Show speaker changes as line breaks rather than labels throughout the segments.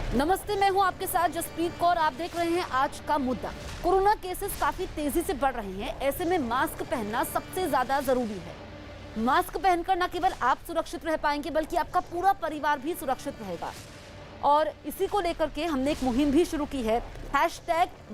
नमस्ते, मैं हूं आपके साथ जसप्रीत कौर। आप देख रहे हैं आज का मुद्दा। कोरोना केसेस काफी तेजी से बढ़ रहे हैं, ऐसे में मास्क पहनना सबसे ज्यादा जरूरी है। मास्क पहनकर न केवल आप सुरक्षित रह पाएंगे बल्कि आपका पूरा परिवार भी सुरक्षित रहेगा। और इसी को लेकर के हमने एक मुहिम भी शुरू की है,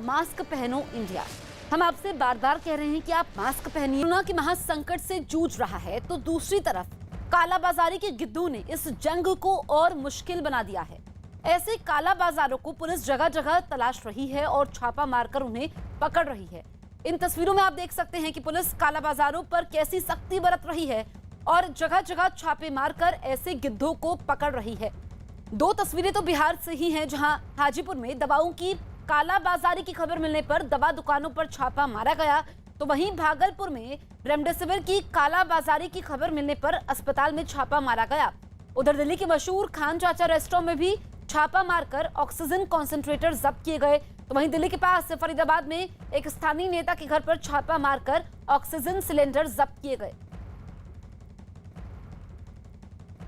#मास्क पहनो इंडिया। हम आपसे बार बार कह रहे हैं कि आप मास्क पहनिए। कोरोना के महासंकट से जूझ रहा है तो दूसरी तरफ कालाबाजारी के गिद्धों ने इस जंग को और मुश्किल बना दिया है। ऐसे काला बाजारों को पुलिस जगह जगह तलाश रही है और छापा मारकर उन्हें पकड़ रही है। इन तस्वीरों में आप देख सकते हैं कि पुलिस काला बाजारों पर कैसी सख्ती बरत रही है और जगह जगह छापे मारकर ऐसे गिद्धों को पकड़ रही है। दो तस्वीरें तो बिहार से ही हैं, जहां हाजीपुर में दवाओं की काला बाजारी की खबर मिलने पर दवा दुकानों पर छापा मारा गया, तो वहीं भागलपुर में रेमडेसिविर की काला बाजारी की खबर मिलने पर अस्पताल में छापा मारा गया। उधर दिल्ली के मशहूर खान चाचा रेस्टोरेंट में भी छापा मारकर ऑक्सीजन कॉन्सेंट्रेटर जब्त किए गए। तो वहीं दिल्ली के पास फरीदाबाद में एक स्थानीय नेता के घर पर छापा मारकर ऑक्सीजन सिलेंडर जब्त किए गए।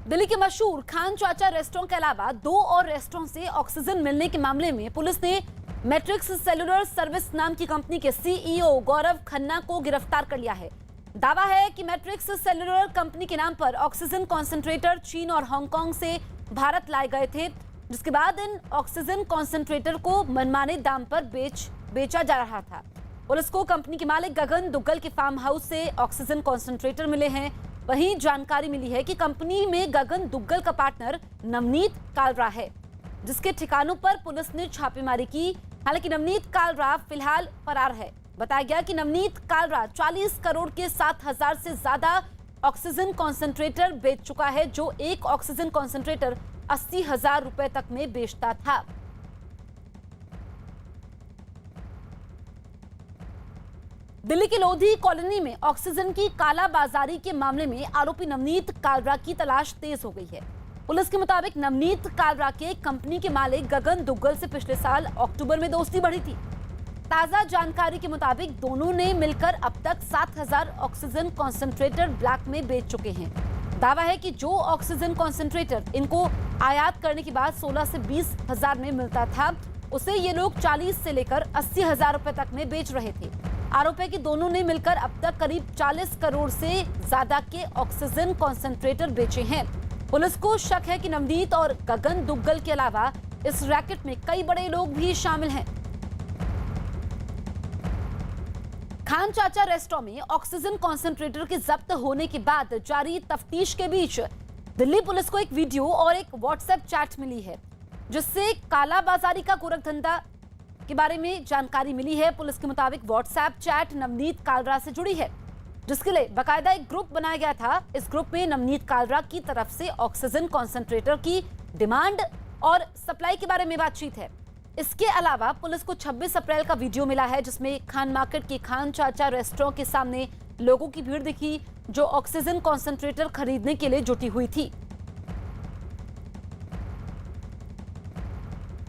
दिल्ली के मशहूर खान चाचा रेस्टोरेंट के अलावा दो और रेस्टोरेंट से ऑक्सीजन मिलने के मामले में पुलिस ने मैट्रिक्स सेलुलर सर्विस नाम की कंपनी के CEO गौरव खन्ना को गिरफ्तार कर लिया है। दावा है कि मैट्रिक्स सेलुलर कंपनी के नाम पर ऑक्सीजन कॉन्सेंट्रेटर चीन और हांगकांग से भारत लाए गए थे, जिसके बाद इन ऑक्सीजन कॉन्सेंट्रेटर को मनमाने दाम पर बेचा जा रहा था। पुलिस को कंपनी के मालिक गगन दुग्गल के फार्म हाउस से ऑक्सीजन कॉन्सेंट्रेटर मिले हैं। वहीं जानकारी मिली है कि कंपनी में गगन दुग्गल का पार्टनर नवनीत कालरा है, जिसके ठिकानों पर पुलिस ने छापेमारी की। हालांकि नवनीत कालरा फिलहाल फरार है। बताया गया कि नवनीत कालरा 40 करोड़ के 7,000 से ज्यादा ऑक्सीजन कॉन्सेंट्रेटर बेच चुका है, जो एक ऑक्सीजन कॉन्सेंट्रेटर 80,000 रुपए तक में बेचता था। दिल्ली की लोधी कॉलोनी में ऑक्सीजन की कालाबाजारी के मामले में आरोपी नवनीत कालरा की तलाश तेज हो गई है। पुलिस के मुताबिक नवनीत कालरा के कंपनी के मालिक गगन दुग्गल से पिछले साल अक्टूबर में दोस्ती बढ़ी थी। ताजा जानकारी के मुताबिक दोनों ने मिलकर अब तक 7,000 ऑक्सीजन कॉन्सेंट्रेटर ब्लैक में बेच चुके हैं। दावा है कि जो ऑक्सीजन कॉन्सेंट्रेटर इनको आयात करने के बाद 16 से 20,000 में मिलता था, उसे ये लोग 40 से लेकर 80,000 रुपए तक में बेच रहे थे। आरोप है कि दोनों ने मिलकर अब तक करीब 40 करोड़ से ज्यादा के ऑक्सीजन कॉन्सेंट्रेटर बेचे हैं। पुलिस को शक है कि नवनीत और गगन दुग्गल के अलावा इस रैकेट में कई बड़े लोग भी शामिल हैं। खान चाचा रेस्टोरेंट में ऑक्सीजन कॉन्सेंट्रेटर के जब्त होने के बाद जारी तफ्तीश के बीच दिल्ली पुलिस को एक वीडियो और एक व्हाट्सएप चैट मिली है, जिससे कालाबाजारी का गोरखधंधा के बारे में जानकारी मिली है। पुलिस के मुताबिक व्हाट्सएप चैट नवनीत कालरा से जुड़ी है, जिसके लिए बाकायदा एक ग्रुप बनाया गया था। इस ग्रुप में नवनीत कालरा की तरफ से ऑक्सीजन कॉन्सेंट्रेटर की डिमांड और सप्लाई के बारे में बातचीत है। इसके अलावा पुलिस को 26 अप्रैल का वीडियो मिला है, जिसमें खान मार्केट के खान चाचा रेस्टोरेंट के सामने लोगों की भीड़ दिखी, जो ऑक्सीजन कॉन्सेंट्रेटर खरीदने के लिए जुटी हुई थी।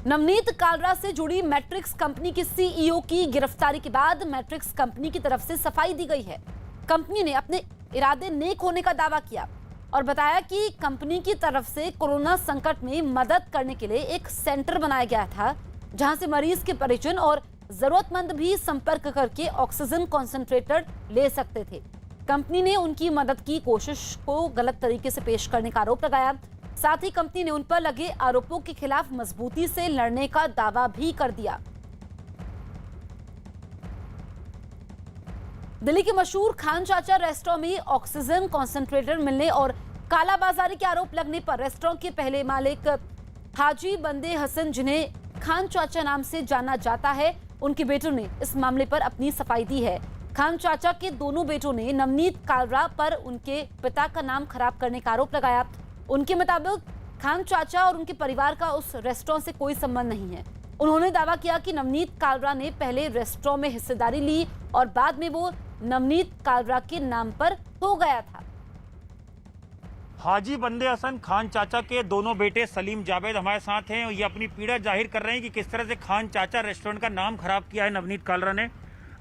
नवनीत कालरा से जुड़ी मैट्रिक्स कंपनी के CEO की गिरफ्तारी के बाद मैट्रिक्स कंपनी की तरफ से सफाई दी गई है। कंपनी ने अपने इरादे नेक होने का दावा किया और बताया कि कंपनी की तरफ से कोरोना संकट में मदद करने के लिए एक सेंटर बनाया गया था, जहां से मरीज के परिजन और जरूरतमंद भी संपर्क करके ऑक्सीजन कॉन्सेंट्रेटर ले सकते थे। कंपनी ने उनकी मदद की कोशिश को गलत तरीके से पेश करने का आरोप लगाया। साथ ही कंपनी ने उन पर लगे आरोपों के खिलाफ मजबूती से लड़ने का दावा भी कर दिया। दिल्ली के मशहूर खान चाचा रेस्टोरेंट में ऑक्सीजन कॉन्सेंट्रेटर मिलने और कालाबाजारी के आरोप लगने पर रेस्टोरेंट के पहले मालिक हाजी बंदे हसन, जिन्हें खान चाचा नाम से जाना जाता है, उनके बेटों ने इस मामले पर अपनी सफाई दी है। खान चाचा के दोनों बेटों ने नवनीत कालरा पर उनके पिता का नाम खराब करने का आरोप लगाया। उनके मुताबिक खान चाचा और उनके परिवार का उस रेस्टोरेंट से कोई संबंध नहीं है। उन्होंने दावा किया कि नवनीत कालरा ने पहले रेस्टोरेंट में हिस्सेदारी ली और बाद में वो नवनीत कालरा के नाम पर हो गया था।
हाजी बंदे हसन खान चाचा के दोनों बेटे सलीम जावेद हमारे साथ हैं। ये अपनी पीड़ा जाहिर कर रहे हैं कि किस तरह से खान चाचा रेस्टोरेंट का नाम खराब किया है नवनीत कालरा ने।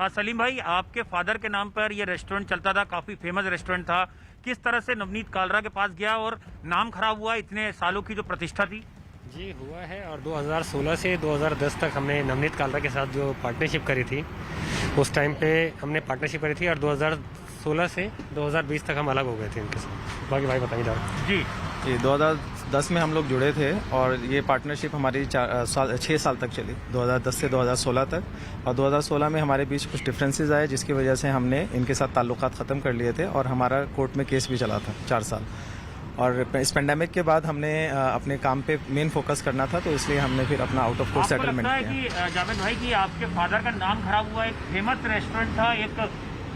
सलीम भाई, आपके फादर के नाम पर ये रेस्टोरेंट चलता था, काफी फेमस रेस्टोरेंट था। किस तरह से नवनीत कालरा के पास गया और नाम खराब हुआ, इतने सालों की जो प्रतिष्ठा थी?
जी हुआ है, और 2016 से 2010 तक हमने नवनीत कालरा के साथ जो पार्टनरशिप करी थी, उस टाइम पे हमने पार्टनरशिप करी थी, और 2016 से 2020 तक हम अलग हो गए थे इनके साथ। बाकी भाई बताइए जरा।
जी
ये 2010 में हम लोग जुड़े थे और ये पार्टनरशिप हमारी 6 साल तक चली, 2010 से 2016 तक। और 2016 में हमारे बीच कुछ डिफरेंसेस आए जिसकी वजह से हमने इनके साथ ताल्लुकात ख़त्म कर लिए थे और हमारा कोर्ट में केस भी चला था 4 साल। और इस पेंडेमिक के बाद हमने अपने काम पे मेन फोकस करना था, तो इसलिए हमने फिर अपना आउट ऑफ कोर्ट
आपको
सेटलमेंट
लगता है
किया।
कि जावेद भाई कि आपके फादर का नाम खराब हुआ? एक फेमस रेस्टोरेंट था एक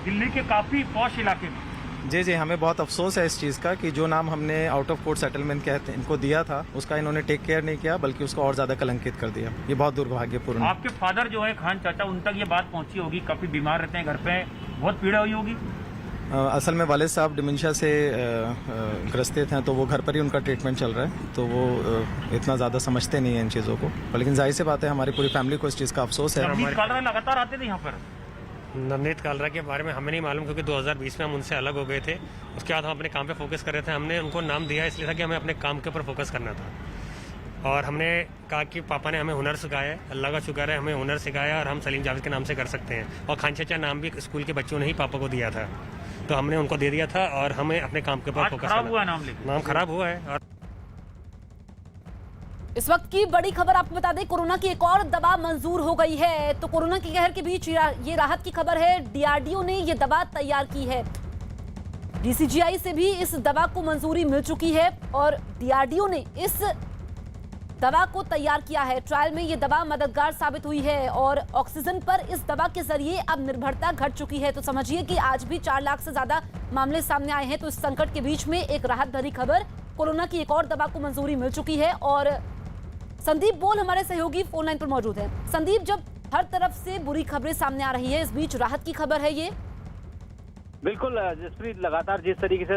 दिल्ली के काफी पॉश इलाके में।
जी, हमें बहुत अफसोस है इस चीज़ का कि जो नाम हमने आउट ऑफ कोर्ट सेटलमेंट कहते इनको दिया था, उसका इन्होंने टेक केयर नहीं किया, बल्कि उसको और ज़्यादा कलंकित कर दिया। ये बहुत दुर्भाग्यपूर्ण है।
आपके फादर जो है खान चाचा, उन तक ये बात पहुंची होगी, काफी बीमार रहते हैं घर पे, बहुत पीड़ा हुई होगी।
असल में वालिद साहब डिमेंशिया से ग्रसित हैं, तो वो घर पर ही उनका ट्रीटमेंट चल रहा है, तो वो इतना ज़्यादा समझते नहीं हैं इन चीज़ों को। लेकिन जाहिर सी बात है हमारी पूरी फैमिली को इस चीज़ का अफसोस है।
नवनीत कालरा लगातार आते थे यहाँ पर।
नवनीत कालरा के बारे में हमें नहीं मालूम, क्योंकि 2020 में हम उनसे अलग हो गए थे। उसके बाद हम अपने काम पे फोकस कर रहे थे। हमने उनको नाम दिया इसलिए था कि हमें अपने काम के ऊपर फोकस करना था, और हमने कहा कि पापा ने हमें हुनर सिखाया है, अल्लाह का शुक्र है हमें हुनर सिखाया, और हम सलीम जावेद के नाम से कर सकते हैं। और खान चाचा नाम भी स्कूल के बच्चों ने ही पापा को दिया था, तो हमने उनको दे दिया था, और हमें अपने काम के ऊपर
आज
फोकस
खराब
करना।
हुआ नाम लेके।
नाम खराब हुआ है। और
इस वक्त की बड़ी खबर आपको बता दें, कोरोना की एक और दवा मंजूर हो गई है। तो कोरोना के कहर के बीच ये राहत की खबर है, डीआरडीओ ने ये दवा तैयार की है। डीसीजीआई से भी इस दवा को मंजूरी मिल चुकी है और डीआरडीओ ने इस दवा को तैयार किया है। ट्रायल में ये दवा मददगार साबित हुई है और ऑक्सीजन पर इस दवा के जरिए अब निर्भरता घट चुकी है। तो समझिए कि आज भी 4 लाख से ज्यादा मामले सामने आए हैं। तो इस संकट के बीच में एक राहत भरी खबर, कोरोना की एक और दवा को मंजूरी मिल चुकी है। और संदीप बोल हमारे सहयोगी फोन लाइन पर मौजूद है। संदीप, जब हर तरफ से बुरी खबरें सामने आ रही है, इस बीच राहत की खबर है ये।
बिल्कुल जसप्रीत, लगातार जिस तरीके से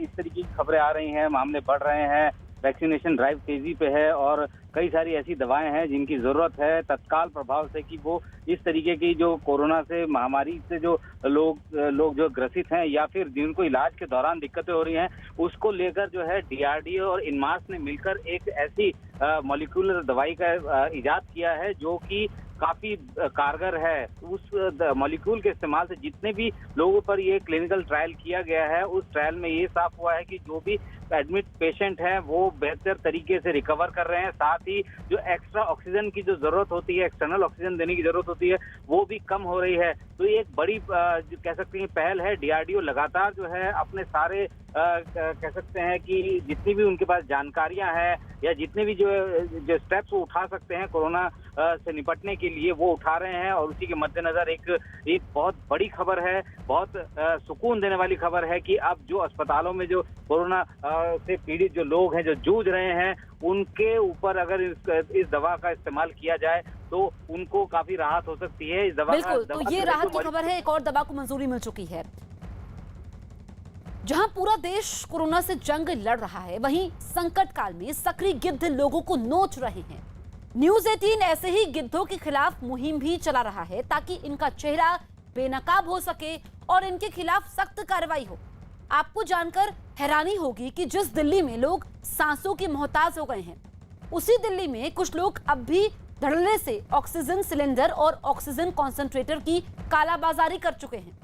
इस तरीके की खबरें आ रही हैं, मामले बढ़ रहे हैं, वैक्सीनेशन ड्राइव तेजी पे है और कई सारी ऐसी दवाएं हैं जिनकी जरूरत है तत्काल प्रभाव से कि वो इस तरीके की जो कोरोना से महामारी से जो लोग जो ग्रसित हैं या फिर जिनको इलाज के दौरान दिक्कतें हो रही हैं, उसको लेकर जो है डीआरडीओ और इनमास ने मिलकर एक ऐसी मॉलिक्यूलर दवाई का इजाद किया है जो कि काफी कारगर है। उस मॉलिक्यूल के इस्तेमाल से जितने भी लोगों पर ये क्लिनिकल ट्रायल किया गया है, उस ट्रायल में ये साफ हुआ है कि जो भी एडमिट पेशेंट हैं वो बेहतर तरीके से रिकवर कर रहे हैं। साथ ही जो एक्स्ट्रा ऑक्सीजन की जो जरूरत होती है, एक्सटर्नल ऑक्सीजन देने की जरूरत होती है, वो भी कम हो रही है। तो ये एक बड़ी कह सकते हैं पहल है। डीआरडीओ लगातार जो है अपने सारे कह सकते हैं कि जितनी भी उनके पास जानकारियां हैं या जितने भी जो स्टेप्स वो उठा सकते हैं कोरोना से निपटने के लिए, वो उठा रहे हैं। और उसी के मद्देनजर एक बहुत बड़ी खबर है, बहुत सुकून देने वाली खबर है कि अब जो अस्पतालों में जो कोरोना से पीड़ित जो लोग हैं, जो जूझ रहे हैं, उनके ऊपर अगर इस दवा का इस्तेमाल किया जाए तो उनको काफी राहत हो सकती है। इस दवा
बिल्कुल, तो ये राहत की खबर है, एक और दवा को मंजूरी मिल चुकी है। जहां पूरा देश कोरोना से जंग लड़ रहा है, वहीं संकट काल में सक्रिय गिद्ध लोगों को नोच रहे हैं। न्यूज 18 ऐसे ही गिद्धों के खिलाफ मुहिम भी चला रहा है ताकि इनका चेहरा बेनकाब हो सके और इनके खिलाफ सख्त कार्रवाई हो। आपको जानकर हैरानी होगी कि जिस दिल्ली में लोग सांसों के मोहताज हो गए हैं, उसी दिल्ली में कुछ लोग अब भी धड़ल्ले से ऑक्सीजन सिलेंडर और ऑक्सीजन कॉन्सेंट्रेटर की कालाबाजारी कर चुके हैं।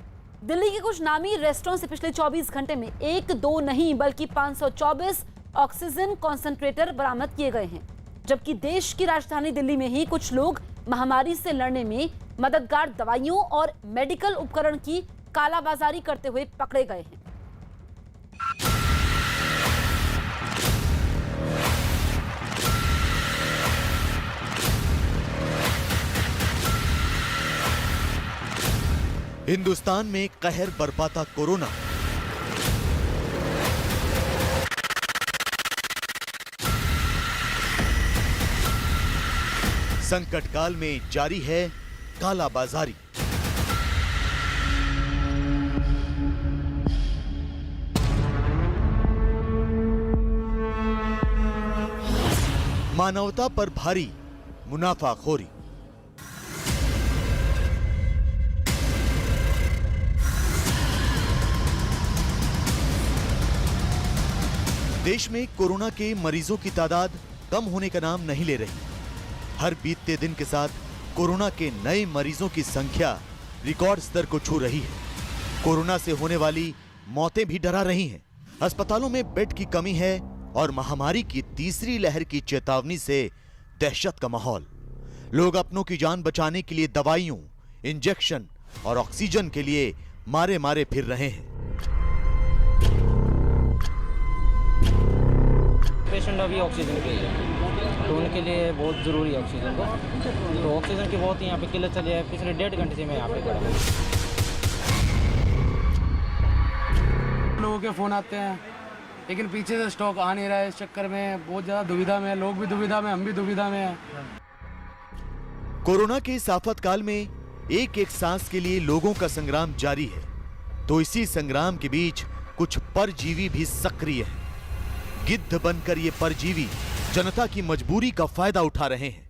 दिल्ली के कुछ नामी रेस्टोरेंट से पिछले 24 घंटे में 1-2 नहीं बल्कि 524 ऑक्सीजन कॉन्सेंट्रेटर बरामद किए गए हैं। जबकि देश की राजधानी दिल्ली में ही कुछ लोग महामारी से लड़ने में मददगार दवाइयों और मेडिकल उपकरण की कालाबाजारी करते हुए पकड़े गए हैं।
हिंदुस्तान में कहर बरपाता कोरोना। संकट काल में जारी है कालाबाजारी। मानवता पर भारी मुनाफाखोरी। देश में कोरोना के मरीजों की तादाद कम होने का नाम नहीं ले रही। हर बीतते दिन के साथ कोरोना के नए मरीजों की संख्या रिकॉर्ड स्तर को छू रही है। कोरोना से होने वाली मौतें भी डरा रही हैं। अस्पतालों में बेड की कमी है और महामारी की तीसरी लहर की चेतावनी से दहशत का माहौल। लोग अपनों की जान बचाने के लिए दवाइयों, इंजेक्शन और ऑक्सीजन के लिए मारे मारे फिर रहे हैं।
पेशेंट अभी ऑक्सीजन के लिए, तो उनके लिए बहुत ज़रूरी है ऑक्सीजन को। तो ऑक्सीजन की बहुत यहाँ पे किल्लत चली है। पिछले 1.5 घंटे से मैं यहाँ पे खड़ा हूँ।
लोगों के फ़ोन आते हैं लेकिन पीछे से स्टॉक आ नहीं रहा है। इस चक्कर में बहुत ज़्यादा दुविधा में है। लोग भी दुविधा में, हम भी दुविधा में हैं।
कोरोना के इस आफतकाल में एक एक सांस के लिए लोगों का संग्राम जारी है। तो इसी संग्राम के बीच कुछ परजीवी भी सक्रिय हैं। गिद्ध बनकर ये परजीवी जनता की मजबूरी का फायदा उठा रहे हैं।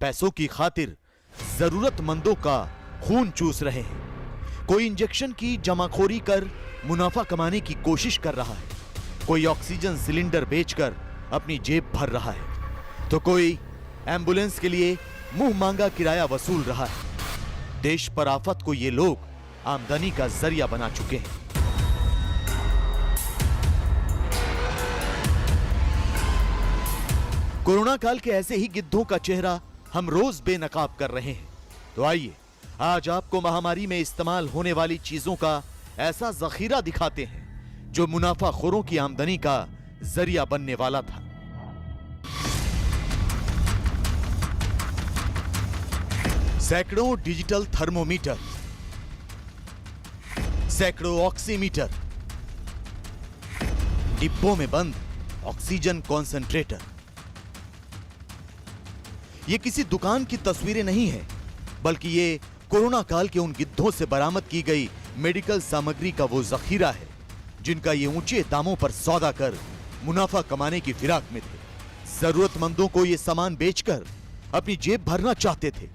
पैसों की खातिर जरूरतमंदों का खून चूस रहे हैं। कोई इंजेक्शन की जमाखोरी कर मुनाफा कमाने की कोशिश कर रहा है, कोई ऑक्सीजन सिलेंडर बेचकर अपनी जेब भर रहा है, तो कोई एम्बुलेंस के लिए मुंह मांगा किराया वसूल रहा है। देश पर आफत को ये लोग आमदनी का जरिया बना चुके हैं। कोरोना काल के ऐसे ही गिद्धों का चेहरा हम रोज बेनकाब कर रहे हैं। तो आइए आज आपको महामारी में इस्तेमाल होने वाली चीजों का ऐसा जखीरा दिखाते हैं जो मुनाफाखोरों की आमदनी का जरिया बनने वाला था। सैकड़ों डिजिटल थर्मोमीटर, सैकड़ों ऑक्सीमीटर, डिब्बों में बंद ऑक्सीजन कॉन्सेंट्रेटर। ये किसी दुकान की तस्वीरें नहीं है, बल्कि ये कोरोना काल के उन गिद्धों से बरामद की गई मेडिकल सामग्री का वो जखीरा है जिनका ये ऊंचे दामों पर सौदा कर मुनाफा कमाने की फिराक में थे। जरूरतमंदों को ये सामान बेचकर अपनी जेब भरना चाहते थे,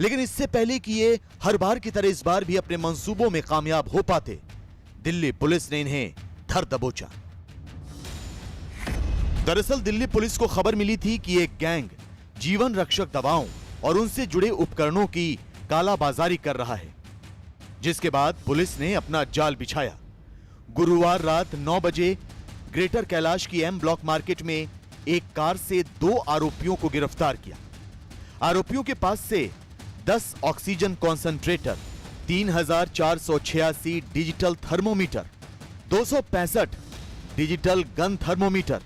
लेकिन इससे पहले कि ये हर बार की तरह इस बार भी अपने मंसूबों में कामयाब हो पाते, दिल्ली पुलिस ने इन्हें धर दबोचा। दरअसल दिल्ली पुलिस को खबर मिली थी कि एक गैंग जीवन रक्षक दवाओं और उनसे जुड़े उपकरणों की कालाबाजारी कर रहा है, जिसके बाद पुलिस ने अपना जाल बिछाया। गुरुवार रात 9 बजे ग्रेटर कैलाश की एम ब्लॉक मार्केट में एक कार से 2 आरोपियों को गिरफ्तार किया। आरोपियों के पास से 10 oxygen concentrator, 3486 digital thermometer, 265 digital gun thermometer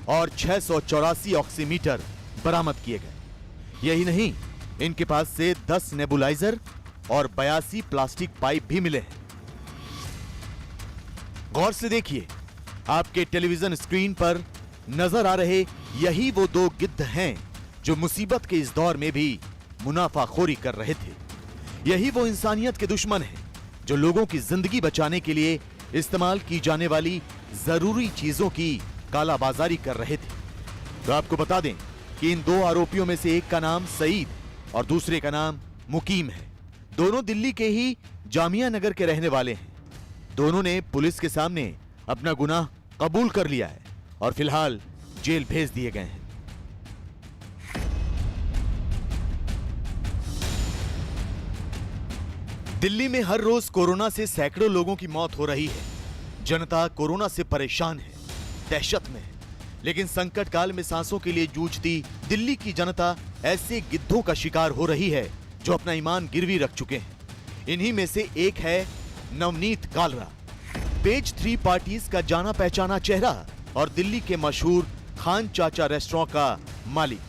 और 684 ऑक्सीमीटर बरामद किए गए। यही नहीं, इनके पास से 10 नेबुलाइजर और 82 प्लास्टिक पाइप भी मिले हैं। गौर से देखिए, आपके टेलीविजन स्क्रीन पर नजर आ रहे यही वो 2 गिद्ध हैं जो मुसीबत के इस दौर में भी मुनाफाखोरी कर रहे थे। यही वो इंसानियत के दुश्मन हैं जो लोगों की जिंदगी बचाने के लिए इस्तेमाल की जाने वाली जरूरी चीजों की कालाबाजारी कर रहे थे। तो आपको बता दें कि इन 2 आरोपियों में से एक का नाम सईद और दूसरे का नाम मुकीम है। दोनों दिल्ली के ही जामिया नगर के रहने वाले हैं। दोनों ने पुलिस के सामने अपना गुनाह कबूल कर लिया है और फिलहाल जेल भेज दिए गए हैं। दिल्ली में हर रोज कोरोना से सैकड़ों लोगों की मौत हो रही है। जनता कोरोना से परेशान है, दहशत में है, लेकिन संकट काल में सांसों के लिए जूझती दिल्ली की जनता ऐसे गिद्धों का शिकार हो रही है जो अपना ईमान गिरवी रख चुके हैं। इन्हीं में से एक है नवनीत कालरा, पेज 3 पार्टीज का जाना पहचाना चेहरा और दिल्ली के मशहूर खान चाचा रेस्टोरेंट का मालिक।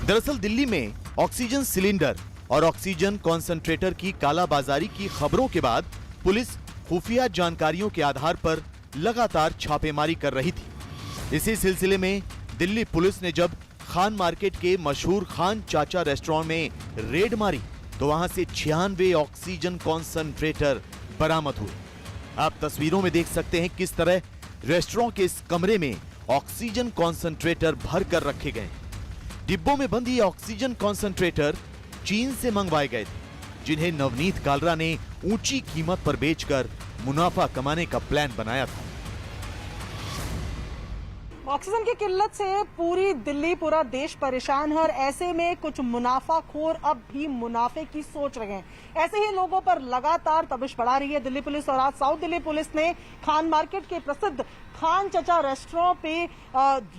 दरअसल दिल्ली में ऑक्सीजन सिलेंडर और ऑक्सीजन कॉन्सेंट्रेटर की कालाबाजारी की खबरों के बाद पुलिस खुफिया जानकारियों के आधार पर लगातार छापेमारी कर रही थी। इसी सिलसिले में दिल्ली पुलिस ने जब खान मार्केट के मशहूर खान चाचा रेस्टोरेंट में रेड मारी तो वहां से 96 ऑक्सीजन कॉन्सेंट्रेटर बरामद हुए। आप तस्वीरों में देख सकते हैं किस तरह रेस्टोरेंट के इस कमरे में ऑक्सीजन कॉन्सेंट्रेटर भर कर रखे गए। डिब्बों में बंद ये ऑक्सीजन कॉन्सेंट्रेटर चीन से मंगवाए गए थे, जिन्हें नवनीत कालरा ने ऊंची कीमत पर बेचकर मुनाफा कमाने का प्लान बनाया था।
ऑक्सीजन की किल्लत से पूरी दिल्ली, पूरा देश परेशान है और ऐसे में कुछ मुनाफाखोर अब भी मुनाफे की सोच रहे हैं। ऐसे ही लोगों पर लगातार तबिश बढ़ा रही है दिल्ली पुलिस। और आज साउथ दिल्ली पुलिस ने खान मार्केट के प्रसिद्ध खान चचा रेस्टोरेंट पे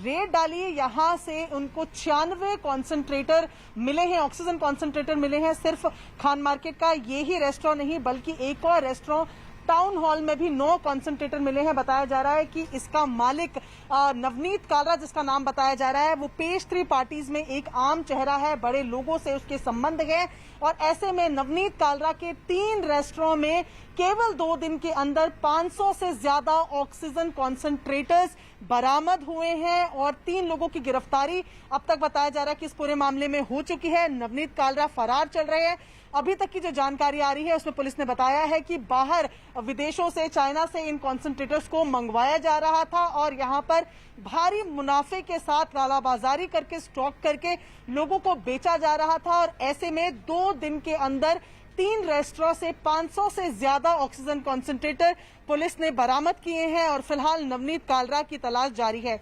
रेड डाली। यहां से उनको 96 कॉन्सेंट्रेटर मिले हैं, ऑक्सीजन कॉन्सेंट्रेटर मिले हैं। सिर्फ खान मार्केट का ये ही रेस्टोरेंट नहीं बल्कि एक और रेस्टोरेंट टाउन हॉल में भी 9 कॉन्सेंट्रेटर मिले हैं। बताया जा रहा है कि इसका मालिक नवनीत कालरा, जिसका नाम बताया जा रहा है, वो पेस्ट्री पार्टीज में एक आम चेहरा है, बड़े लोगों से उसके संबंध है। और ऐसे में नवनीत कालरा के 3 रेस्टोरेंट में केवल 2 दिन के अंदर 500 से ज्यादा ऑक्सीजन कॉन्सेंट्रेटर्स बरामद हुए हैं और 3 लोगों की गिरफ्तारी अब तक बताया जा रहा है कि इस पूरे मामले में हो चुकी है। नवनीत कालरा फरार चल रहे हैं। अभी तक की जो जानकारी आ रही है उसमें पुलिस ने बताया है कि बाहर विदेशों से, चाइना से इन कॉन्सेंट्रेटर्स को मंगवाया जा रहा था और यहां पर भारी मुनाफे के साथ कालाबाजारी करके, स्टॉक करके लोगों को बेचा जा रहा था। और ऐसे में 2 दिन के अंदर 3 रेस्टोरेंट से 500 से ज्यादा ऑक्सीजन कॉन्सेंट्रेटर पुलिस ने बरामद किए हैं और फिलहाल नवनीत कालरा की तलाश जारी है।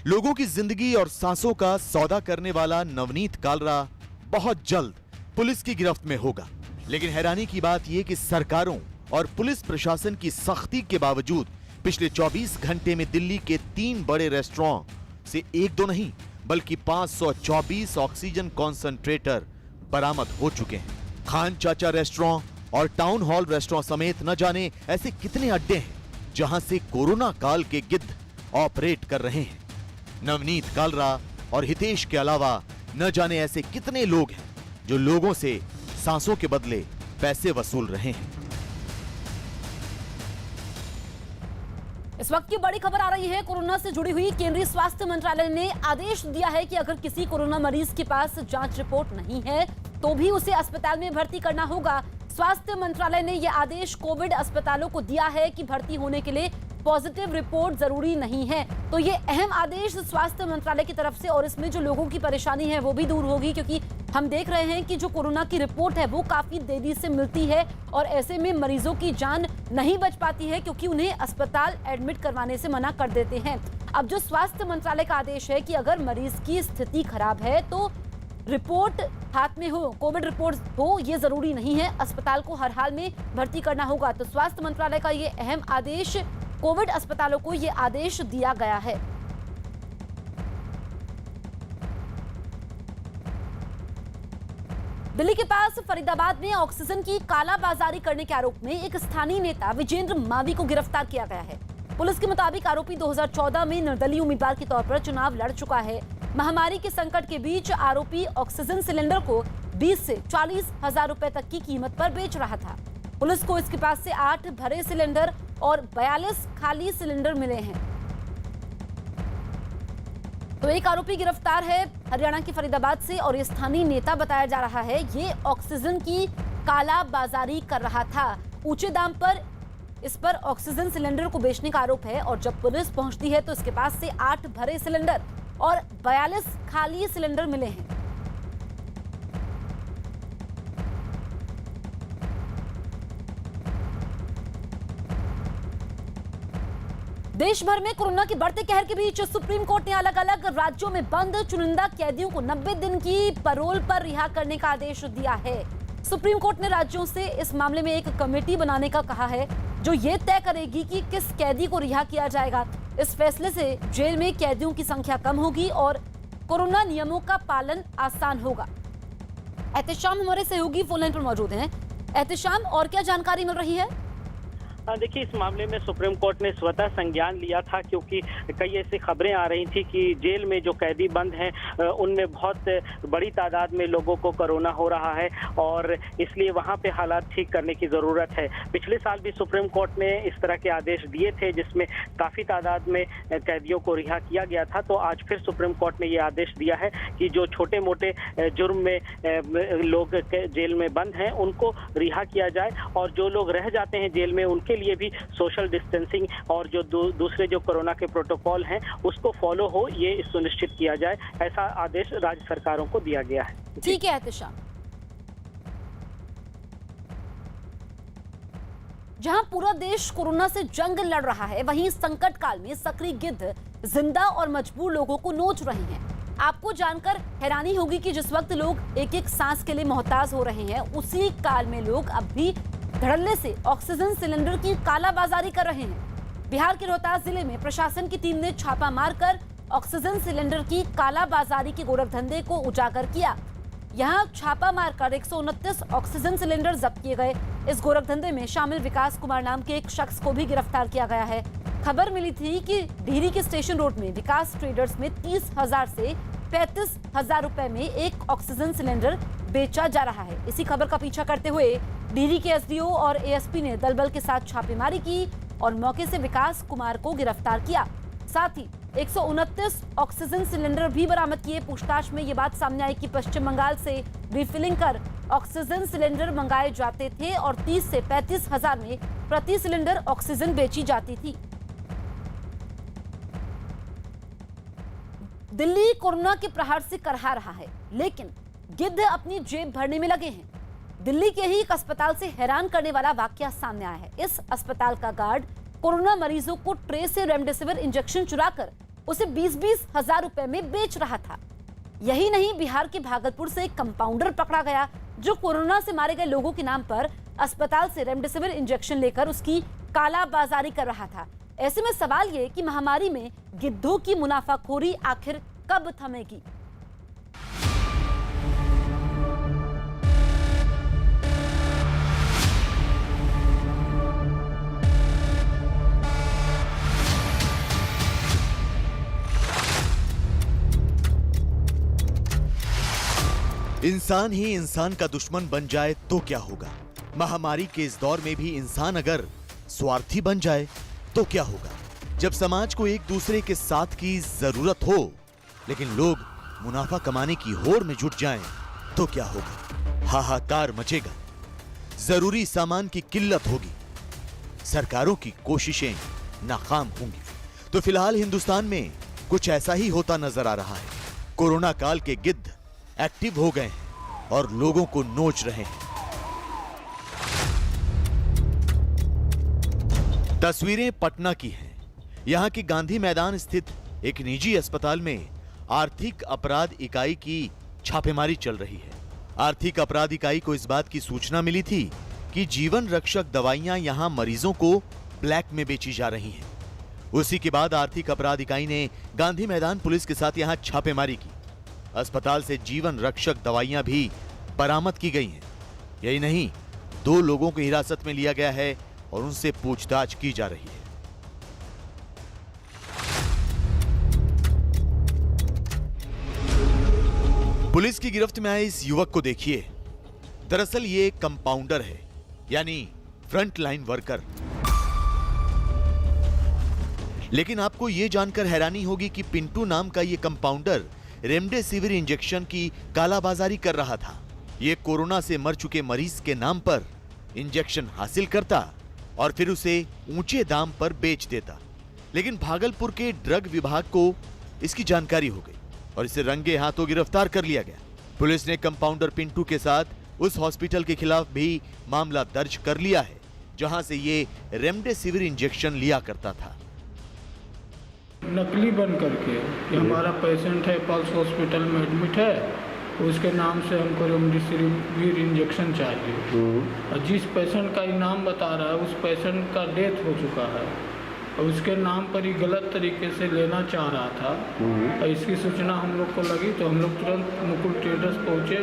लोगों की जिंदगी और सांसों का सौदा करने वाला नवनीत कालरा बहुत जल्द पुलिस की गिरफ्त में होगा। लेकिन हैरानी की बात यह कि सरकारों और पुलिस प्रशासन की सख्ती के बावजूद पिछले 24 घंटे में दिल्ली के 3 बड़े रेस्टोरेंट से 1-2 नहीं बल्कि 524 ऑक्सीजन कॉन्सेंट्रेटर बरामद हो चुके हैं। खान चाचा रेस्टोरेंट और टाउन हॉल रेस्टोरेंट समेत न जाने ऐसे कितने अड्डे हैं जहां से कोरोना काल के गिद्ध ऑपरेट कर रहे हैं। नवनीत कालरा और हितेश के अलावा न जाने ऐसे कितने लोग हैं जो लोगों से सांसों के बदले पैसे वसूल रहे हैं।
इस वक्त की बड़ी खबर आ रही है कोरोना से जुड़ी हुई। केंद्रीय स्वास्थ्य मंत्रालय ने आदेश दिया है कि अगर किसी कोरोना मरीज के पास जांच रिपोर्ट नहीं है तो भी उसे अस्पताल में भर्ती करना होगा। स्वास्थ्य मंत्रालय ने यह आदेश कोविड अस्पतालों को दिया है कि भर्ती होने के लिए पॉजिटिव रिपोर्ट जरूरी नहीं है। तो ये अहम आदेश स्वास्थ्य मंत्रालय की तरफ से, और इसमें जो लोगों की परेशानी है वो भी दूर होगी, क्योंकि हम देख रहे हैं कि जो कोरोना की रिपोर्ट है वो काफी देरी से मिलती है और ऐसे में मरीजों की जान नहीं बच पाती है क्योंकि उन्हें अस्पताल एडमिट करवाने से मना कर देते हैं। अब जो स्वास्थ्य मंत्रालय का आदेश है कि अगर मरीज की स्थिति खराब है तो रिपोर्ट हाथ में हो, कोविड रिपोर्ट हो, ये जरूरी नहीं है, अस्पताल को हर हाल में भर्ती करना होगा। तो स्वास्थ्य मंत्रालय का ये अहम आदेश, कोविड अस्पतालों को ये आदेश दिया गया है। दिल्ली के पास फरीदाबाद में ऑक्सीजन की कालाबाजारी करने के आरोप में एक स्थानीय नेता विजेंद्र मावी को गिरफ्तार किया गया है। पुलिस के मुताबिक आरोपी 2014 में निर्दलीय उम्मीदवार के तौर पर चुनाव लड़ चुका है। महामारी के संकट के बीच आरोपी ऑक्सीजन सिलेंडर को 20 से 40 हजार रुपए तक की कीमत पर बेच रहा था। पुलिस को इसके पास से 8 भरे सिलेंडर और 42 खाली सिलेंडर मिले हैं। तो एक आरोपी गिरफ्तार है हरियाणा के फरीदाबाद से और ये स्थानीय नेता बताया जा रहा है। ये ऑक्सीजन की कालाबाजारी कर रहा था। ऊंचे दाम पर इस पर ऑक्सीजन सिलेंडर को बेचने का आरोप है और जब पुलिस पहुंचती है तो इसके पास से 8 भरे सिलेंडर और 42 खाली सिलेंडर मिले हैं। देश भर में कोरोना के बढ़ते कहर के बीच सुप्रीम कोर्ट ने अलग अलग राज्यों में बंद चुनिंदा कैदियों को 90 दिन की पैरोल पर रिहा करने का आदेश दिया है। सुप्रीम कोर्ट ने राज्यों से इस मामले में एक कमेटी बनाने का कहा है जो ये तय करेगी कि किस कैदी को रिहा किया जाएगा। इस फैसले से जेल में कैदियों की संख्या कम होगी और कोरोना नियमों का पालन आसान होगा। एहतेशाम हमारे सहयोगी फोन लाइन पर मौजूद हैं। एहतेशाम, और क्या जानकारी मिल रही है?
देखिए, इस मामले में सुप्रीम कोर्ट ने स्वतः संज्ञान लिया था क्योंकि कई ऐसी खबरें आ रही थी कि जेल में जो कैदी बंद हैं उनमें बहुत बड़ी तादाद में लोगों को कोरोना हो रहा है और इसलिए वहां पे हालात ठीक करने की ज़रूरत है। पिछले साल भी सुप्रीम कोर्ट ने इस तरह के आदेश दिए थे जिसमें काफ़ी तादाद में कैदियों को रिहा किया गया था। तो आज फिर सुप्रीम कोर्ट ने ये आदेश दिया है कि जो छोटे मोटे जुर्म में लोग जेल में बंद हैं उनको रिहा किया जाए और जो लोग रह जाते हैं जेल में उनके लिए भी सोशल डिस्टेंसिंग और जो दूसरे जो कोरोना के प्रोटोकॉल हैं उसको फॉलो हो, ये सुनिश्चित किया जाए। ऐसा आदेश राज्य सरकारों को दिया गया है।
ठीक है एहतेशाम। जहां पूरा देश कोरोना से जंग लड़ रहा है, वहीं संकट काल में सक्रिय गिद्ध जिंदा और मजबूर लोगों को नोच रहे हैं। आपको जानकर हैरानी होगी कि जिस वक्त लोग एक एक सांस के लिए मोहताज हो रहे हैं, उसी काल में लोग अब भी धड़ल्ले से ऑक्सीजन सिलेंडर की कालाबाजारी कर रहे हैं। बिहार के रोहतास जिले में प्रशासन की टीम ने छापा मारकर ऑक्सीजन सिलेंडर की कालाबाजारी के गोरखधंधे को उजागर किया। यहां छापा मारकर 129 ऑक्सीजन सिलेंडर जब्त किए गए। इस गोरखधंधे में शामिल विकास कुमार नाम के एक शख्स को भी गिरफ्तार किया गया है। खबर मिली थी कि डिहरी के स्टेशन रोड में विकास ट्रेडर्स में 30,000 से 35,000 रुपए में एक ऑक्सीजन सिलेंडर बेचा जा रहा है। इसी खबर का पीछा करते हुए डिहरी के एसडीओ और एएसपी ने दलबल के साथ छापेमारी की और मौके से विकास कुमार को गिरफ्तार किया। साथ ही 129 ऑक्सीजन सिलेंडर भी बरामद किए। पूछताछ में ये बात सामने आई कि पश्चिम बंगाल से रिफिलिंग कर ऑक्सीजन सिलेंडर मंगाए जाते थे और 30 से 35,000 में प्रति सिलेंडर ऑक्सीजन बेची जाती थी। दिल्ली कोरोना के प्रहार से करहा रहा है, लेकिन गिद्ध अपनी जेब भरने में लगे हैं। दिल्ली के ही एक अस्पताल से हैरान करने वाला वाकया सामने आया है। इस अस्पताल का गार्ड कोरोना मरीजों को ट्रे से रेमडेसिविर इंजेक्शन चुराकर उसे 20-20 हजार रुपए में बेच रहा था। यही नहीं, बिहार के भागलपुर से एक कंपाउंडर पकड़ा गया जो कोरोना से मारे गए लोगों के नाम पर अस्पताल से रेमडेसिविर इंजेक्शन लेकर उसकी कालाबाजारी कर रहा था। ऐसे में सवाल ये कि महामारी में गिद्धों की मुनाफाखोरी आखिर कब थमेगी?
इंसान ही इंसान का दुश्मन बन जाए तो क्या होगा? महामारी के इस दौर में भी इंसान अगर स्वार्थी बन जाए तो क्या होगा? जब समाज को एक दूसरे के साथ की जरूरत हो लेकिन लोग मुनाफा कमाने की होड़ में जुट जाएं तो क्या होगा? हाहाकार मचेगा, जरूरी सामान की किल्लत होगी, सरकारों की कोशिशें नाकाम होंगी। तो फिलहाल हिंदुस्तान में कुछ ऐसा ही होता नजर आ रहा है। कोरोना काल के गिद्ध एक्टिव हो गए हैं और लोगों को नोच रहे हैं। तस्वीरें पटना की हैं। यहां की गांधी मैदान स्थित एक निजी अस्पताल में आर्थिक अपराध इकाई की छापेमारी चल रही है। आर्थिक अपराध इकाई को इस बात की सूचना मिली थी कि जीवन रक्षक दवाइयां यहां मरीजों को ब्लैक में बेची जा रही हैं। उसी के बाद आर्थिक अपराध इकाई ने गांधी मैदान पुलिस के साथ यहां छापेमारी की। अस्पताल से जीवन रक्षक दवाइयां भी बरामद की गई हैं। यही नहीं, 2 लोगों को हिरासत में लिया गया है और उनसे पूछताछ की जा रही है। पुलिस की गिरफ्त में आए इस युवक को देखिए। दरअसल ये एक कंपाउंडर है, यानी फ्रंट लाइन वर्कर। लेकिन आपको यह जानकर हैरानी होगी कि पिंटू नाम का ये कंपाउंडर रेमडेसिविर इंजेक्शन की कालाबाजारी कर रहा था। ये कोरोना से मर चुके मरीज के नाम पर इंजेक्शन हासिल करता और फिर उसे ऊंचे दाम पर बेच देता। लेकिन भागलपुर के ड्रग विभाग को इसकी जानकारी हो गई और इसे रंगे हाथों गिरफ्तार कर लिया गया। पुलिस ने कंपाउंडर पिंटू के साथ उस हॉस्पिटल के खिलाफ भी मामला दर्ज कर लिया है जहां से ये रेमडेसिविर इंजेक्शन लिया करता था।
नकली बन करके कि हमारा पेशेंट है, पल्स हॉस्पिटल में एडमिट है, उसके नाम से हमको रेमडेसिविर इंजेक्शन चाहिए और जिस पेशेंट का नाम बता रहा है उस पेशेंट का डेथ हो चुका है और उसके नाम पर ही गलत तरीके से लेना चाह रहा था। और इसकी सूचना हम लोग को लगी तो हम लोग तुरंत मुकुल ट्रेडर्स पहुँचे,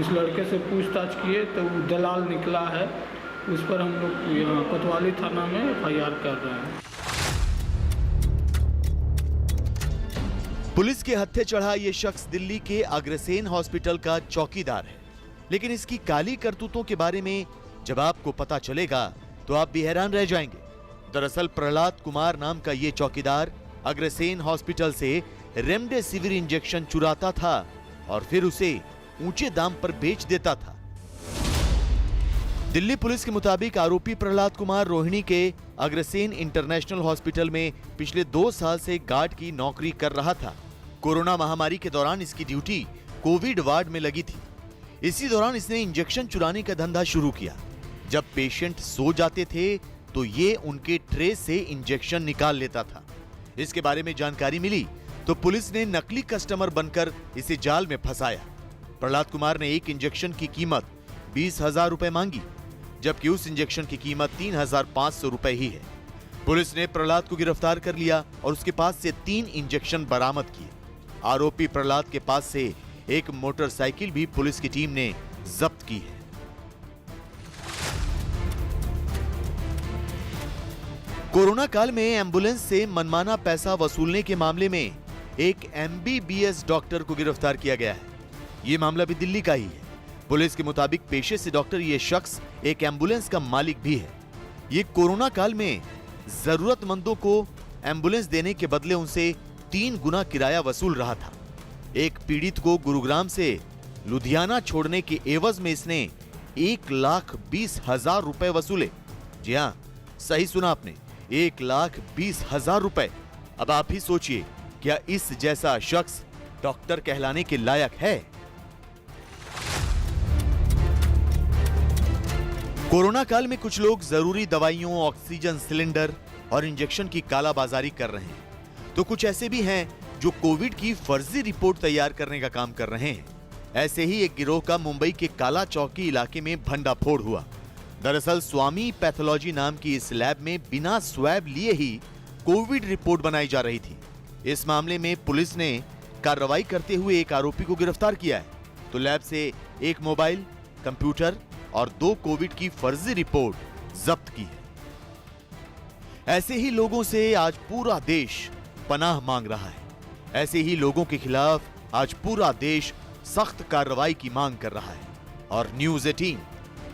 उस लड़के से पूछताछ किए तो वो दलाल निकला है। उस पर हम लोग यहाँ कोतवाली थाना में FIR कर रहे हैं।
पुलिस के हत्थे चढ़ा ये शख्स दिल्ली के अग्रसेन हॉस्पिटल का चौकीदार है। लेकिन इसकी काली करतूतों के बारे में जब आपको पता चलेगा तो आप भी हैरान रह जाएंगे। दरअसल प्रहलाद कुमार नाम का ये चौकीदार अग्रसेन हॉस्पिटल से रेमडेसिविर इंजेक्शन चुराता था और फिर उसे ऊंचे दाम पर बेच देता था। दिल्ली पुलिस के मुताबिक आरोपी प्रहलाद कुमार रोहिणी के अग्रसेन इंटरनेशनल हॉस्पिटल में पिछले 2 साल से गार्ड की नौकरी कर रहा था। कोरोना महामारी के दौरान इसकी ड्यूटी कोविड वार्ड में लगी थी। इसी दौरान इसने इंजेक्शन चुराने का धंधा शुरू किया। जब पेशेंट सो जाते थे तो ये उनके ट्रे से इंजेक्शन निकाल लेता था। इसके बारे में जानकारी मिली तो पुलिस ने नकली कस्टमर बनकर इसे जाल में फंसाया। प्रहलाद कुमार ने एक इंजेक्शन की कीमत 20,000 रुपए मांगी, जबकि उस इंजेक्शन की कीमत 3,500 रुपए ही है। पुलिस ने प्रहलाद को गिरफ्तार कर लिया और उसके पास से 3 इंजेक्शन बरामद किए। आरोपी प्रहलाद के पास से एक मोटरसाइकिल भी पुलिस की टीम ने जब्त की है। कोरोना काल में एम्बुलेंस से मनमाना पैसा वसूलने के मामले में एक MBBS डॉक्टर को गिरफ्तार किया गया है। यह मामला भी दिल्ली का ही है। पुलिस के मुताबिक पेशे से डॉक्टर ये शख्स एक एम्बुलेंस का मालिक भी है। ये कोरोना काल में जरूरतमंदों को एम्बुलेंस देने के बदले उनसे 3 गुना किराया वसूल रहा था। एक पीड़ित को गुरुग्राम से लुधियाना छोड़ने के एवज में इसने 1,20,000 रुपए वसूले। जी हां, सही सुना आपने, 1,20,000 रुपए। अब आप ही सोचिए, क्या इस जैसा शख्स डॉक्टर कहलाने के लायक है? कोरोना काल में कुछ लोग जरूरी दवाइयों, ऑक्सीजन सिलेंडर और इंजेक्शन की कालाबाजारी कर रहे हैं, तो कुछ ऐसे भी हैं जो कोविड की फर्जी रिपोर्ट तैयार करने का काम कर रहे हैं। ऐसे ही एक गिरोह का मुंबई के काला चौकी इलाके में भंडाफोड़ हुआ। दरअसल स्वामी पैथोलॉजी नाम की इस लैब में बिना स्वैब लिए ही कोविड रिपोर्ट बनाई जा रही थी। इस मामले में पुलिस ने कार्रवाई करते हुए एक आरोपी को गिरफ्तार किया है, तो लैब से एक मोबाइल, कंप्यूटर और 2 कोविड की फर्जी रिपोर्ट जब्त की है। ऐसे ही लोगों से आज पूरा देश पनाह मांग रहा है। ऐसे ही लोगों के खिलाफ आज पूरा देश सख्त कार्रवाई की मांग कर रहा है। और न्यूज़ 18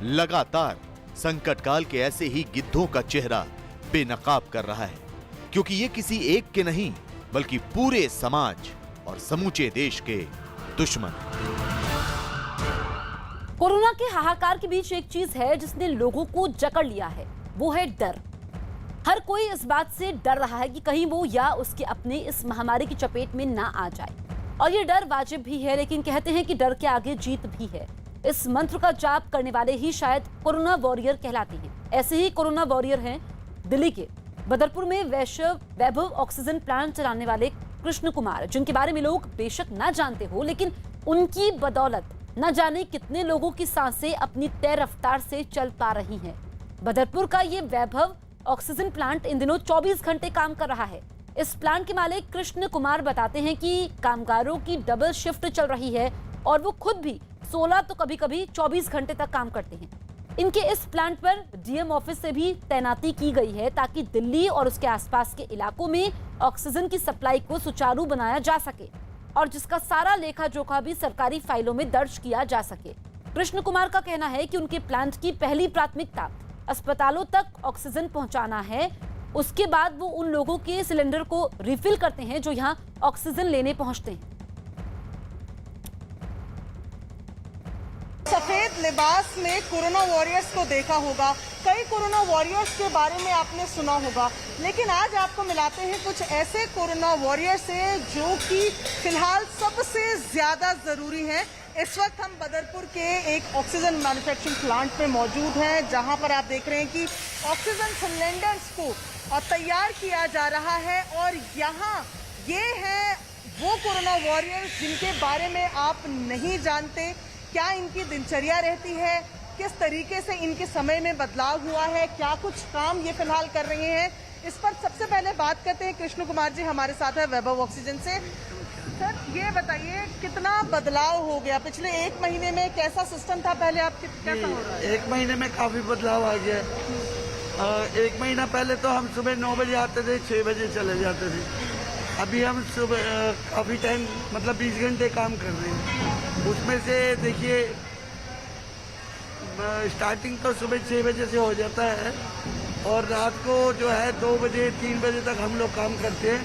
लगातार संकट काल के ऐसे ही गिद्धों का चेहरा बेनकाब कर रहा है, क्योंकि ये किसी एक के नहीं बल्कि पूरे समाज और समूचे देश के दुश्मन।
कोरोना के हाहाकार के बीच एक चीज है जिसने लोगों को जकड़ लिया है, वो है डर। हर कोई इस बात से डर रहा है कि कहीं वो या उसके अपने इस महामारी की चपेट में ना आ जाए। और ये डर वाजिब भी है, लेकिन कहते हैं कि डर के आगे जीत भी है। इस मंत्र का जाप करने वाले ही शायद कोरोना वॉरियर कहलाते हैं। ऐसे ही कोरोना वॉरियर हैं दिल्ली के बदरपुर में वैभव ऑक्सीजन प्लांट चलाने वाले कृष्ण कुमार, जिनके बारे में लोग बेशक ना जानते हो, लेकिन उनकी बदौलत न जाने कितने लोगों की सांसें अपनी तय रफ्तार से चल पा रही हैं। बदरपुर का ये वैभव ऑक्सीजन प्लांट इन दिनों 24 घंटे काम कर रहा है। इस प्लांट के मालिक कृष्ण कुमार बताते हैं कि कामगारों की डबल शिफ्ट चल रही है और वो खुद भी 16 तो कभी-कभी 24 घंटे तक काम करते हैं। इनके इस प्लांट पर डीएम ऑफिस से भी तैनाती की गई है ताकि दिल्ली और उसके आसपास के इलाकों में ऑक्सीजन की सप्लाई को सुचारू बनाया जा सके और जिसका सारा लेखा जोखा भी सरकारी फाइलों में दर्ज किया जा सके। कृष्ण कुमार का कहना है कि उनके प्लांट की पहली प्राथमिकता अस्पतालों तक ऑक्सीजन पहुंचाना है। उसके बाद वो उन लोगों के सिलेंडर को रिफिल करते हैं जो यहाँ ऑक्सीजन लेने पहुंचते हैं।
सफेद लिबास में कोरोना वॉरियर्स को देखा होगा, कई कोरोना वॉरियर्स के बारे में आपने सुना होगा, लेकिन आज आपको मिलाते हैं कुछ ऐसे कोरोना वॉरियर्स से जो कि फिलहाल सबसे ज्यादा जरूरी हैं। इस वक्त हम बदरपुर के एक ऑक्सीजन मैन्युफैक्चरिंग प्लांट में मौजूद हैं, जहां पर आप देख रहे हैं कि ऑक्सीजन सिलेंडर्स को तैयार किया जा रहा है। और यहाँ ये हैं वो कोरोना वॉरियर्स जिनके बारे में आप नहीं जानते, क्या इनकी दिनचर्या रहती है, किस तरीके से इनके समय में बदलाव हुआ है, क्या कुछ काम ये फिलहाल कर रहे हैं, इस पर सबसे पहले बात करते हैं। कृष्ण कुमार जी हमारे साथ है वैभव ऑक्सीजन से। सर ये बताइए कितना बदलाव हो गया पिछले 1 महीने में, कैसा सिस्टम था पहले, आप कैसा हो रहा है?
1 महीने में काफी बदलाव आ गया। 1 महीना पहले तो हम सुबह 9 बजे आते थे, 6 बजे चले जाते थे। अभी हम सुबह काफी टाइम मतलब 20 घंटे काम कर रहे हैं। उसमें से देखिए स्टार्टिंग तो सुबह 6 बजे से हो जाता है और रात को जो है 2 बजे 3 बजे तक हम लोग काम करते हैं,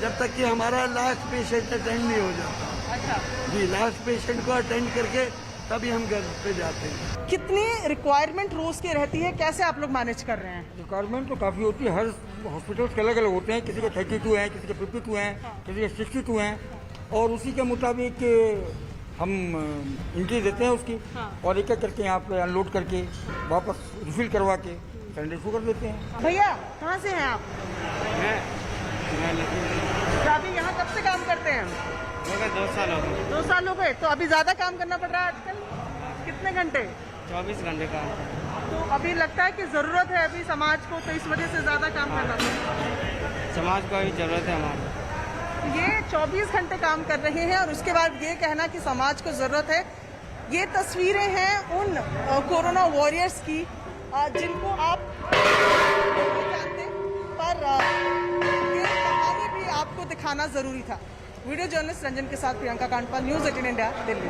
जब तक कि हमारा लास्ट पेशेंट अटेंड नहीं हो जाता।
अच्छा
जी, लास्ट पेशेंट को अटेंड करके तभी हम घर पे जाते हैं।
कितनी रिक्वायरमेंट रोज की रहती है, कैसे आप लोग मैनेज कर रहे हैं?
रिक्वायरमेंट तो काफ़ी होती है, हर हॉस्पिटल के अलग अलग होते हैं, किसी के 32 हैं, किसी के 52 हैं, किसी के 62 हैं और उसी के मुताबिक हम एंट्री देते हैं उसकी। हाँ। और एक एक करके यहाँ पे अनलोड करके वापस रिफिल करवा के सिलेंडर शुरू कर देते हैं।
भैया कहाँ से हैं आप? तो अभी यहाँ कब से काम करते हैं?
2 साल हो गए।
2 साल हो गए। तो अभी ज्यादा काम करना पड़ रहा है आजकल? कितने घंटे?
24 घंटे काम।
तो अभी लगता है कि जरूरत है अभी समाज को, तो इस वजह से ज्यादा काम करना पड़ेगा।
समाज को भी जरूरत है हमारी।
ये 24 घंटे काम कर रहे हैं और उसके बाद ये कहना कि समाज को जरूरत है। ये तस्वीरें हैं उन कोरोना वॉरियर्स की जिनको आप नहीं जानते, पर ये कहानी भी आपको दिखाना जरूरी था। वीडियो जर्नलिस्ट रंजन के साथ Priyanka Kandpal, news 18 India, Delhi.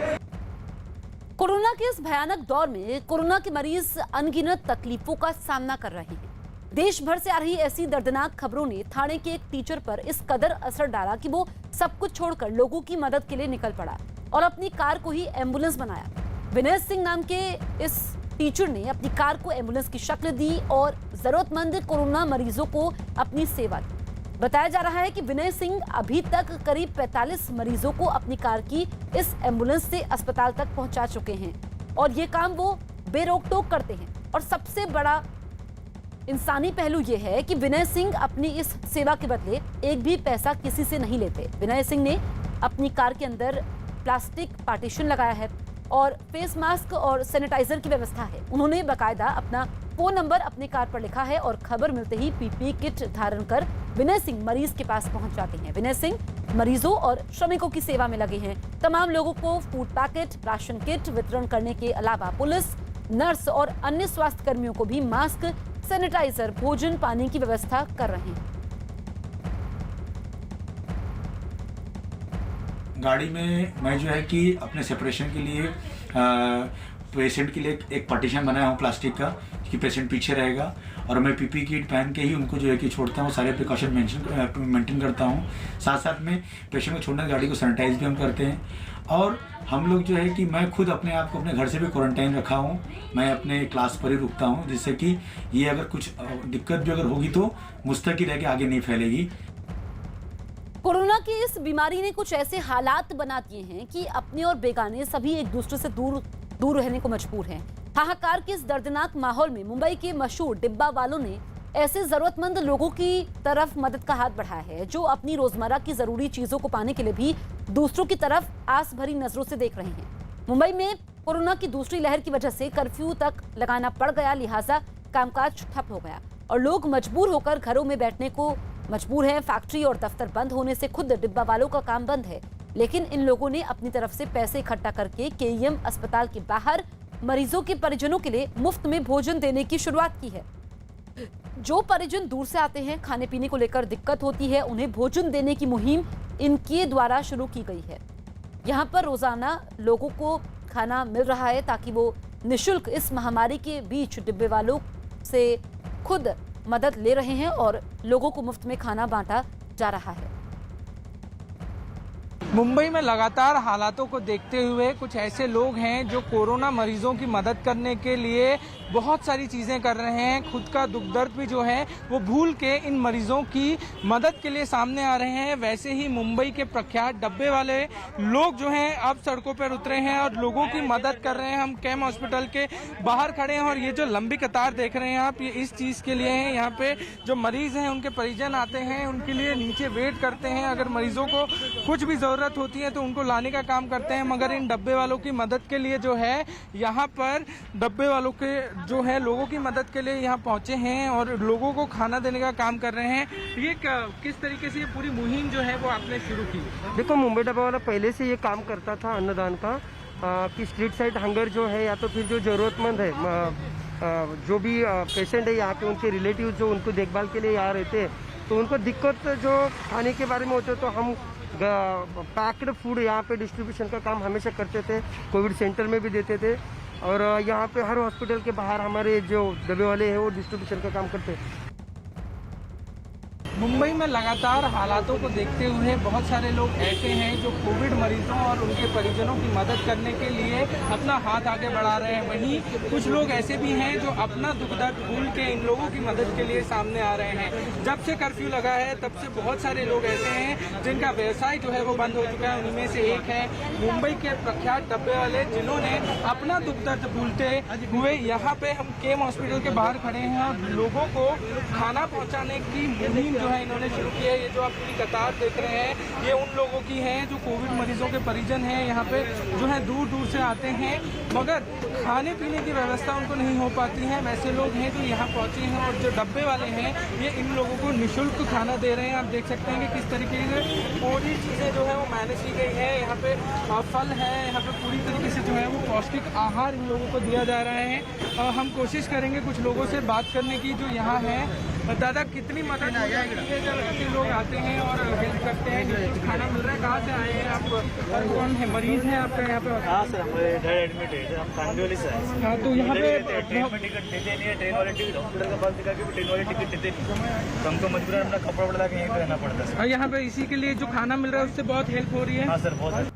Corona के इस भयानक दौर में कोरोना के मरीज अनगिनत तकलीफों का सामना कर रहे हैं। देश भर से आ रही ऐसी दर्दनाक खबरों ने थाने के एक टीचर पर इस कदर असर डाला कि वो सब कुछ छोड़कर लोगों की मदद के लिए निकल पड़ा और अपनी कार को ही एम्बुलेंस बनाया। विनय सिंह नाम के इस टीचर ने अपनी कार को एम्बुलेंस की शक्ल दी और जरूरतमंद कोरोना मरीजों को अपनी सेवा दी। बताया जा रहा है कि विनय सिंह अभी तक करीब 45 मरीजों को अपनी कार की इस एम्बुलेंस से अस्पताल तक पहुंचा चुके हैं और ये काम वो बेरोक टोक करते हैं। और सबसे बड़ा इंसानी पहलू ये है कि विनय सिंह अपनी इस सेवा के बदले एक भी पैसा किसी से नहीं लेते। विनय सिंह ने अपनी कार के अंदर प्लास्टिक पार्टीशन लगाया है और फेस मास्क और सैनिटाइजर की व्यवस्था है। उन्होंने बाकायदा अपना फोन नंबर अपनी कार पर लिखा है और खबर मिलते ही पीपीई किट धारण कर विनय सिंह मरीज के पास पहुंच जाते हैं। विनय सिंह मरीजों और श्रमिकों की सेवा में लगे हैं। तमाम लोगों को फूड पैकेट, राशन किट वितरण करने के अलावा पुलिस, नर्स और अन्य स्वास्थ्य कर्मियों को भी मास्क, सैनिटाइजर, भोजन, पानी की व्यवस्था कर रहे हैं।
गाड़ी में मैं जो है कि अपने सेपरेशन के लिए पेशेंट के लिए एक पार्टीशन बनाया हूँ प्लास्टिक का कि पेशेंट पीछे रहेगा और मैं पीपी किट पहन के ही उनको जो है कि छोड़ता हूँ। सारे प्रिकॉशन मेंटेन करता हूँ। साथ साथ में पेशेंट को छोड़ने गाड़ी को सैनिटाइज भी हम करते हैं और हम लोग जो है कि मैं खुद अपने आप को अपने घर से भी क्वारंटाइन रखा हूँ। मैं अपने क्लास पर ही रुकता हूँ जिससे कि ये अगर कुछ दिक्कत भी अगर होगी तो मुझ तक ही रह के आगे नहीं फैलेगी।
कोरोना की इस बीमारी ने कुछ ऐसे हालात बना दिए हैं कि अपने और बेगाने सभी एक दूसरे से दूर रहने को मजबूर हैं। हाहाकार के इस दर्दनाक माहौल में मुंबई के मशहूर डिब्बा वालों ने ऐसे जरूरतमंद लोगों की तरफ मदद का हाथ बढ़ाया है जो अपनी रोजमर्रा की जरूरी चीजों को पाने के लिए भी दूसरों की तरफ आस भरी नजरों से देख रहे हैं। मुंबई में कोरोना की दूसरी लहर की वजह से कर्फ्यू तक लगाना पड़ गया, लिहाजा कामकाज ठप हो गया और लोग मजबूर होकर घरों में बैठने को मजबूर हैं। फैक्ट्री और दफ्तर बंद होने से खुद डिब्बा वालों का काम बंद है, लेकिन इन लोगों ने अपनी तरफ से पैसे इकट्ठा करके केईएम अस्पताल के बाहर मरीजों के परिजनों के लिए मुफ्त में भोजन देने की शुरुआत की है। जो परिजन दूर से आते हैं, खाने पीने को लेकर दिक्कत होती है, उन्हें भोजन देने की मुहिम इनके द्वारा शुरू की गई है। यहाँ पर रोजाना लोगों को खाना मिल रहा है ताकि वो निःशुल्क इस महामारी के बीच डिब्बे वालों से खुद मदद ले रहे हैं और लोगों को मुफ्त में खाना बांटा जा रहा है।
मुंबई में लगातार हालातों को देखते हुए कुछ ऐसे लोग हैं जो कोरोना मरीजों की मदद करने के लिए बहुत सारी चीजें कर रहे हैं। खुद का दुख दर्द भी जो है वो भूल के इन मरीजों की मदद के लिए सामने आ रहे हैं। वैसे ही मुंबई के प्रख्यात डब्बे वाले लोग जो हैं अब सड़कों पर उतरे हैं और लोगों की मदद कर रहे हैं। हम केम हॉस्पिटल के बाहर खड़े हैं और ये जो लंबी कतार देख रहे हैं आप, ये इस चीज के लिए है। यहाँ पे जो मरीज हैं उनके परिजन आते हैं, उनके लिए नीचे वेट करते हैं। अगर मरीजों को कुछ भी जरूरत होती है तो उनको लाने का काम करते हैं। मगर इन डब्बे वालों की मदद के लिए जो है यहाँ पर डब्बे वालों के जो है लोगों की मदद के लिए यहाँ पहुंचे हैं और लोगों को खाना देने का काम कर रहे हैं। ये किस तरीके से ये पूरी मुहिम जो है वो आपने शुरू की?
देखो, मुंबई डब्बा वाला पहले से ये काम करता था अन्नदान का कि स्ट्रीट साइड हंगर जो है या तो फिर जो जरूरतमंद है, जो भी पेशेंट है यहाँ पे, उनके रिलेटिव जो उनको देखभाल के लिए आ रहे थे तो उनको दिक्कत जो खाने के बारे में होते तो हम पैक्ड फूड यहाँ पे डिस्ट्रीब्यूशन का काम हमेशा करते थे। कोविड सेंटर में भी देते थे और यहाँ पे हर हॉस्पिटल के बाहर हमारे जो डब्बे वाले हैं वो डिस्ट्रीब्यूशन का काम करते हैं।
मुंबई में लगातार हालातों को देखते हुए बहुत सारे लोग ऐसे हैं जो कोविड मरीजों और उनके परिजनों की मदद करने के लिए अपना हाथ आगे बढ़ा रहे हैं। वहीं कुछ लोग ऐसे भी हैं जो अपना दुख दर्द भूल के इन लोगों की मदद के लिए सामने आ रहे हैं। जब से कर्फ्यू लगा है तब से बहुत सारे लोग ऐसे हैं जिनका व्यवसाय जो है वो बंद हो चुका है। उनमें से एक है मुंबई के प्रख्यात डब्बे वाले, जिन्होंने अपना दुख दर्द भूलते हुए यहाँ पे हम केम हॉस्पिटल के बाहर खड़े हैं और लोगों को खाना पहुँचाने की मुहिम जो है इन्होंने शुरू की है। ये जो आप पूरी कतार देख रहे हैं ये उन लोगों की है जो कोविड मरीजों के परिजन हैं, यहाँ पे जो है दूर दूर से आते हैं, मगर खाने पीने की व्यवस्था उनको नहीं हो पाती है। वैसे लोग हैं जो यहाँ पहुँचे हैं और जो डब्बे वाले हैं ये इन लोगों को निःशुल्क खाना दे रहे हैं। आप देख सकते हैं कि किस तरीके से पूरी चीज़ें जो है वो मैनेज की गई है। यहाँ पे फल है, यहाँ पे पूरी तरीके से जो है वो पौष्टिक आहार इन लोगों को दिया जा रहा है। हम कोशिश करेंगे कुछ लोगों से बात करने की जो यहाँ है। दादा, कितनी मदद हो जाती है जब ऐसे लोग आते हैं और हेल्प करते हैं? कुछ खाना मिल रहा है? कहाँ से आए हैं आप? कौन है मरीज है आपका यहाँ पे?
हाँ सर, हमारे डैड एडमिट है, हम कांदिवली से आए।
हाँ, तो यहाँ पे
ट्रेन में टिकट देते नहीं है, ट्रेन वाले टिकट हॉस्पिटल का पास दिखा के ट्रेन वाले टिकट देते नहीं, तो हमको मजबूरन अपना कपड़ा बदला के यहीं पे रहना पड़ता है।
यहाँ पे इसी के लिए जो खाना मिल रहा है उससे बहुत हेल्प हो रही है?
हाँ सर, बहुत।